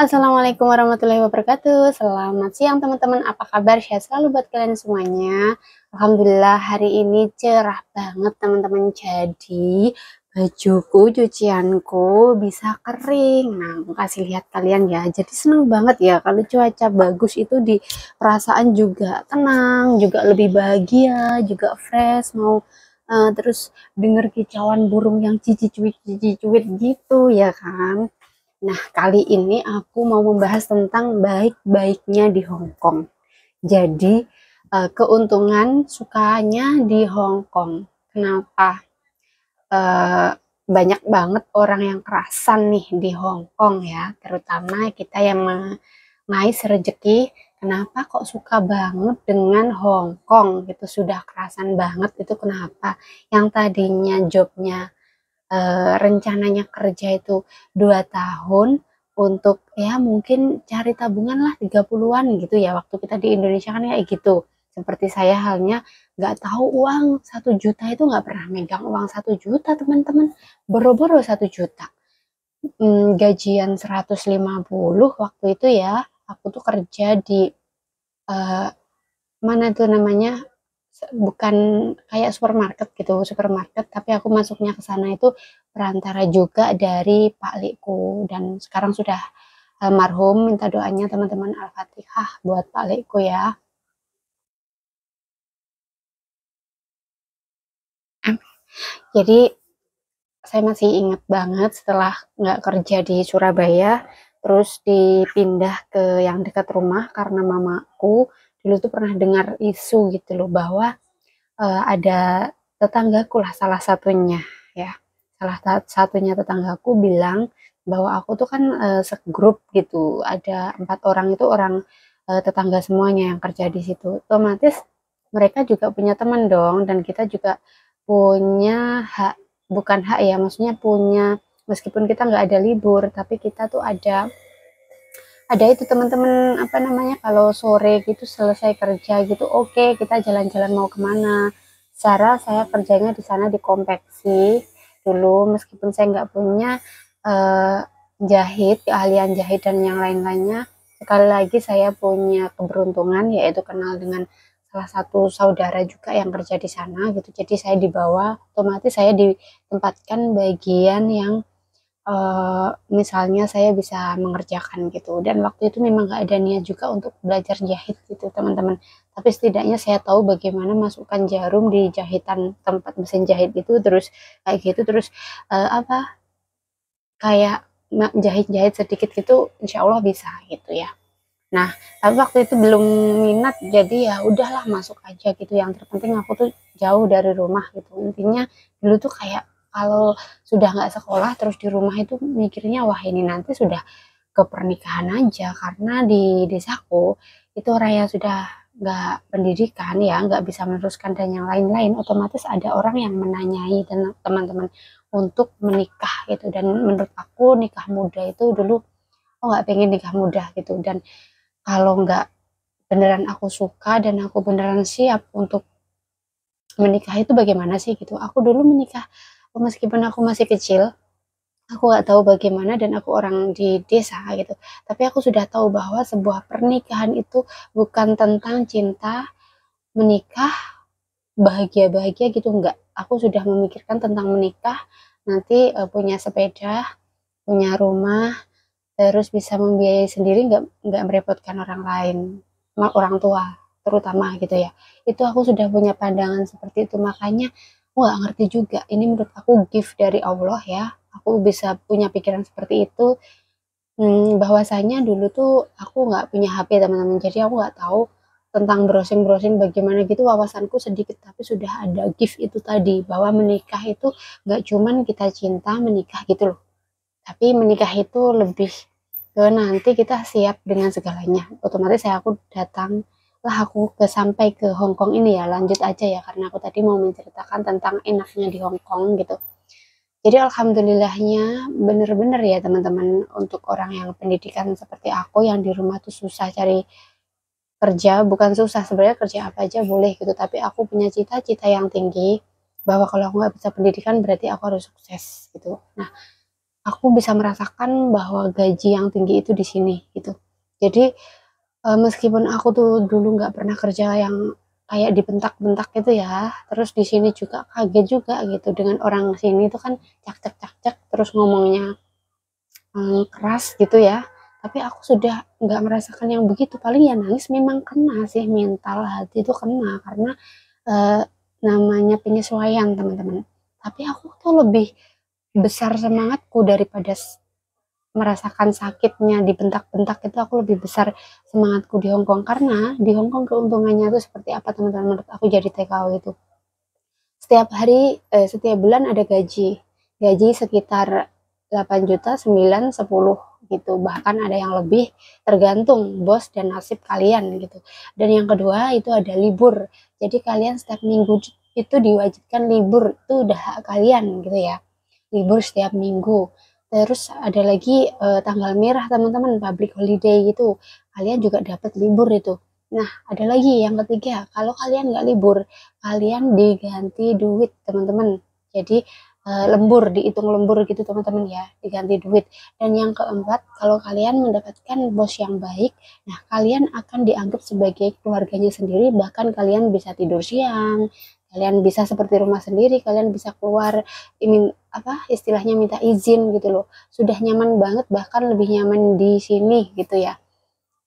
Assalamualaikum warahmatullahi wabarakatuh. Selamat siang teman-teman. Apa kabar? Sehat selalu buat kalian semuanya. Alhamdulillah hari ini cerah banget teman-teman. Jadi bajuku, cucianku bisa kering. Nah, aku kasih lihat kalian ya. Jadi seneng banget ya kalau cuaca bagus itu di perasaan juga tenang, juga lebih bahagia, juga fresh. Mau terus denger kicauan burung yang cici-cuit gitu ya kan. Nah, kali ini aku mau membahas tentang baik-baiknya di Hong Kong. Jadi, keuntungan sukanya di Hong Kong. Kenapa? Eh, Banyak banget orang yang kerasan nih di Hong Kong ya, terutama kita yang mengais rezeki. Kenapa kok suka banget dengan Hong Kong gitu? Sudah kerasan banget itu kenapa? Yang tadinya jobnya rencananya kerja itu 2 tahun untuk ya mungkin cari tabungan lah 30-an gitu ya waktu kita di Indonesia kan kayak gitu. Seperti saya halnya nggak tahu uang 1 juta itu nggak pernah megang uang 1 juta teman-teman. Boro-boro 1 juta. Gajian 150 waktu itu ya aku tuh kerja di eh, mana tuh namanya bukan kayak supermarket gitu, supermarket, tapi aku masuknya ke sana itu perantara juga dari Pak Likku dan sekarang sudah almarhum. Minta doanya teman-teman Al-Fatihah buat Pak Likku ya. Jadi saya masih ingat banget setelah nggak kerja di Surabaya, terus dipindah ke yang dekat rumah karena mamaku dulu tuh pernah dengar isu gitu loh bahwa ada tetanggaku lah salah satunya ya. Salah satunya tetanggaku bilang bahwa aku tuh kan segrup gitu. Ada 4 orang itu orang tetangga semuanya yang kerja di situ. Otomatis mereka juga punya teman dong dan kita juga punya hak, bukan hak ya, maksudnya punya, meskipun kita nggak ada libur, tapi kita tuh ada itu teman-teman apa namanya kalau sore gitu selesai kerja gitu oke kita jalan-jalan mau kemana. Secara saya kerjanya di sana di konveksi dulu meskipun saya nggak punya eh, jahit, keahlian jahit dan yang lain-lainnya. Sekali lagi saya punya keberuntungan yaitu kenal dengan salah satu saudara juga yang kerja di sana gitu. Jadi saya dibawa, otomatis saya ditempatkan bagian yang misalnya saya bisa mengerjakan gitu dan waktu itu memang nggak ada niat juga untuk belajar jahit gitu teman-teman, tapi setidaknya saya tahu bagaimana masukkan jarum di jahitan tempat mesin jahit itu terus kayak gitu terus apa kayak jahit-jahit sedikit gitu insya Allah bisa gitu ya. Nah, tapi waktu itu belum minat, jadi ya udahlah masuk aja gitu. Yang terpenting aku tuh jauh dari rumah gitu. Intinya dulu tuh kayak kalau sudah nggak sekolah terus di rumah itu mikirnya wah ini nanti sudah ke pernikahan aja karena di desaku itu raya sudah nggak pendidikan ya nggak bisa meneruskan dan yang lain-lain otomatis ada orang yang menanyai dan teman-teman untuk menikah gitu dan menurut aku nikah muda itu dulu aku nggak pengen nikah muda gitu dan kalau nggak beneran aku suka dan aku beneran siap untuk menikah itu bagaimana sih gitu. Aku dulu menikah meskipun aku masih kecil, aku nggak tahu bagaimana dan aku orang di desa gitu. Tapi aku sudah tahu bahwa sebuah pernikahan itu bukan tentang cinta, menikah, bahagia-bahagia gitu enggak. Aku sudah memikirkan tentang menikah, nanti punya sepeda, punya rumah, terus bisa membiayai sendiri nggak merepotkan orang lain, orang tua terutama gitu ya. Itu aku sudah punya pandangan seperti itu makanya aku nggak ngerti juga ini menurut aku gift dari Allah ya aku bisa punya pikiran seperti itu. Bahwasanya dulu tuh aku nggak punya HP teman-teman jadi aku nggak tahu tentang browsing-browsing bagaimana gitu wawasanku sedikit tapi sudah ada gift itu tadi bahwa menikah itu nggak cuman kita cinta menikah gitu loh, tapi menikah itu lebih ke nanti kita siap dengan segalanya. Otomatis saya aku datang lah aku sampai ke Hong Kong ini ya lanjut aja ya karena aku tadi mau menceritakan tentang enaknya di Hong Kong gitu. Jadi alhamdulillahnya bener-bener ya teman-teman untuk orang yang pendidikan seperti aku yang di rumah tuh susah cari kerja, bukan susah sebenarnya kerja apa aja boleh gitu, tapi aku punya cita-cita yang tinggi bahwa kalau aku nggak bisa pendidikan berarti aku harus sukses gitu. Nah, aku bisa merasakan bahwa gaji yang tinggi itu di sini gitu. Jadi meskipun aku tuh dulu nggak pernah kerja yang kayak dibentak-bentak gitu ya, terus di sini juga kaget juga gitu dengan orang sini tuh kan cak cak cak cak terus ngomongnya keras gitu ya. Tapi aku sudah nggak merasakan yang begitu. Paling ya nangis memang kena sih, mental hati itu kena karena eh, namanya penyesuaian teman-teman. Tapi aku tuh lebih besar semangatku daripada merasakan sakitnya dibentak-bentak, itu aku lebih besar semangatku di Hong Kong karena di Hong Kong keuntungannya itu seperti apa teman-teman menurut aku jadi TKW itu setiap hari setiap bulan ada gaji sekitar 8 juta 9 10 gitu, bahkan ada yang lebih tergantung bos dan nasib kalian gitu. Dan yang kedua itu ada libur, jadi kalian setiap minggu itu diwajibkan libur, itu udah hak kalian gitu ya, libur setiap minggu. Terus ada lagi tanggal merah teman-teman, public holiday gitu, kalian juga dapat libur itu. Nah ada lagi yang ketiga, kalau kalian nggak libur kalian diganti duit teman-teman. Jadi lembur, dihitung lembur gitu teman-teman ya, diganti duit. Dan yang keempat, kalau kalian mendapatkan bos yang baik, nah kalian akan dianggap sebagai keluarganya sendiri, bahkan kalian bisa tidur siang, kalian bisa seperti rumah sendiri, kalian bisa keluar ingin apa istilahnya minta izin gitu loh. Sudah nyaman banget, bahkan lebih nyaman di sini gitu ya,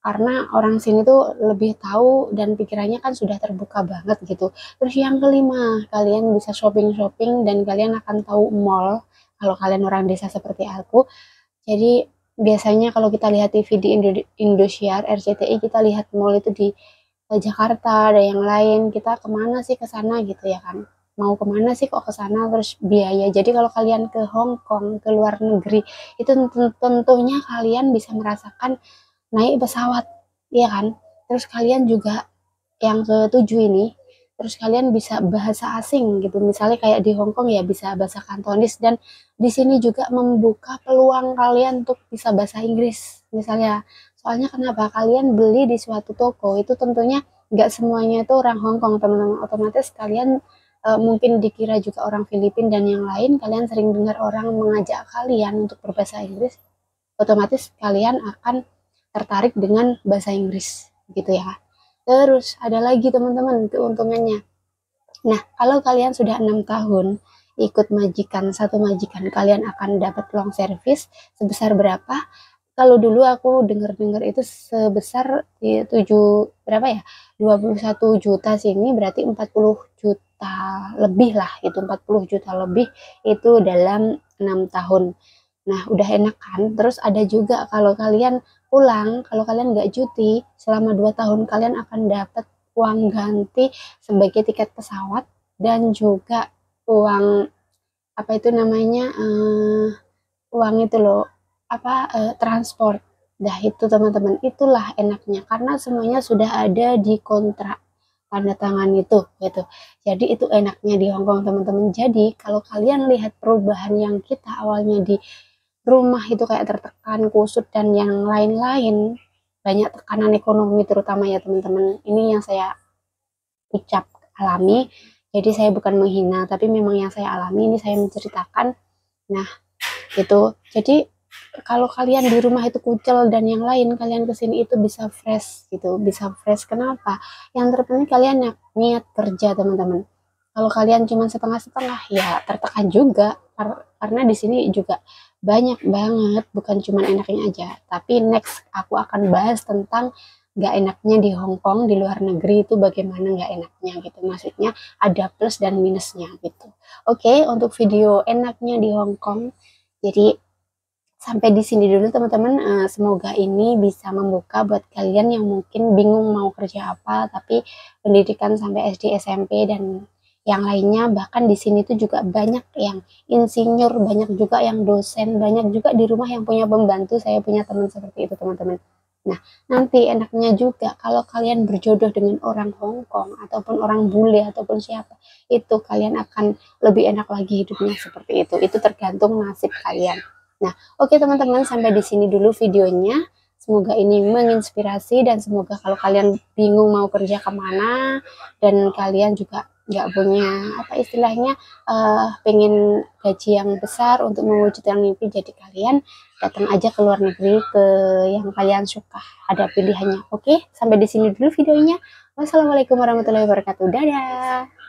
karena orang sini tuh lebih tahu dan pikirannya kan sudah terbuka banget gitu. Terus yang kelima, kalian bisa shopping-shopping dan kalian akan tahu mall kalau kalian orang desa seperti aku. Jadi biasanya kalau kita lihat TV di Indosiar, RCTI, kita lihat mall itu di Jakarta, ada yang lain. Kita kemana sih ke sana gitu ya kan? Mau kemana sih kok ke sana, terus biaya. Jadi kalau kalian ke Hong Kong, ke luar negeri, itu tentunya kalian bisa merasakan naik pesawat, ya kan? Terus kalian juga yang ketujuh ini, terus kalian bisa bahasa asing gitu. Misalnya kayak di Hong Kong ya bisa bahasa Kantonis, dan di sini juga membuka peluang kalian untuk bisa bahasa Inggris. Misalnya, soalnya kenapa? Kalian beli di suatu toko itu tentunya nggak semuanya itu orang Hong Kong, teman-teman. Otomatis kalian mungkin dikira juga orang Filipina dan yang lain. Kalian sering dengar orang mengajak kalian untuk berbahasa Inggris, otomatis kalian akan tertarik dengan bahasa Inggris gitu ya. Terus ada lagi teman-teman keuntungannya. Nah, kalau kalian sudah 6 tahun ikut majikan, satu majikan, kalian akan dapat long service sebesar berapa? Kalau dulu aku dengar-dengar itu sebesar 7 berapa ya? 21 juta sini berarti 40 juta lebih lah, itu 40 juta lebih itu dalam 6 tahun. Nah, udah enak kan? Terus ada juga kalau kalian pulang, kalau kalian nggak cuti, selama 2 tahun kalian akan dapat uang ganti sebagai tiket pesawat dan juga uang apa itu namanya uang itu loh apa transport. Dah itu teman-teman, itulah enaknya karena semuanya sudah ada di kontrak tanda tangan itu gitu. Jadi itu enaknya di Hongkong teman-teman. Jadi kalau kalian lihat perubahan yang kita awalnya di rumah itu kayak tertekan, kusut dan yang lain-lain, banyak tekanan ekonomi terutama ya teman-teman. Ini yang saya ucap alami. Jadi saya bukan menghina, tapi memang yang saya alami ini saya menceritakan. Nah, gitu. Jadi kalau kalian di rumah itu kucel dan yang lain, kalian kesini itu bisa fresh gitu, bisa fresh. Kenapa? Yang terpenting kalian niat kerja teman-teman. Kalau kalian cuma setengah-setengah ya tertekan juga, karena di sini juga banyak banget, bukan cuma enaknya aja. Tapi next aku akan bahas tentang nggak enaknya di Hong Kong, di luar negeri itu bagaimana nggak enaknya gitu. Maksudnya ada plus dan minusnya gitu. Oke, untuk video enaknya di Hong Kong. Jadi sampai di sini dulu teman-teman. Semoga ini bisa membuka buat kalian yang mungkin bingung mau kerja apa, tapi pendidikan sampai SD, SMP dan yang lainnya. Bahkan di sini tuh juga banyak yang insinyur, banyak juga yang dosen, banyak juga di rumah yang punya pembantu. Saya punya teman seperti itu teman-teman. Nah, nanti enaknya juga kalau kalian berjodoh dengan orang Hong Kong ataupun orang bule ataupun siapa, itu kalian akan lebih enak lagi hidupnya seperti itu. Itu tergantung nasib kalian. Nah, oke teman-teman, sampai di sini dulu videonya. Semoga ini menginspirasi dan semoga kalau kalian bingung mau kerja kemana dan kalian juga nggak punya apa istilahnya pengen gaji yang besar untuk mewujudkan mimpi, jadi kalian datang aja ke luar negeri ke yang kalian suka, ada pilihannya. Oke, sampai di sini dulu videonya. Wassalamualaikum warahmatullahi wabarakatuh. Dadah.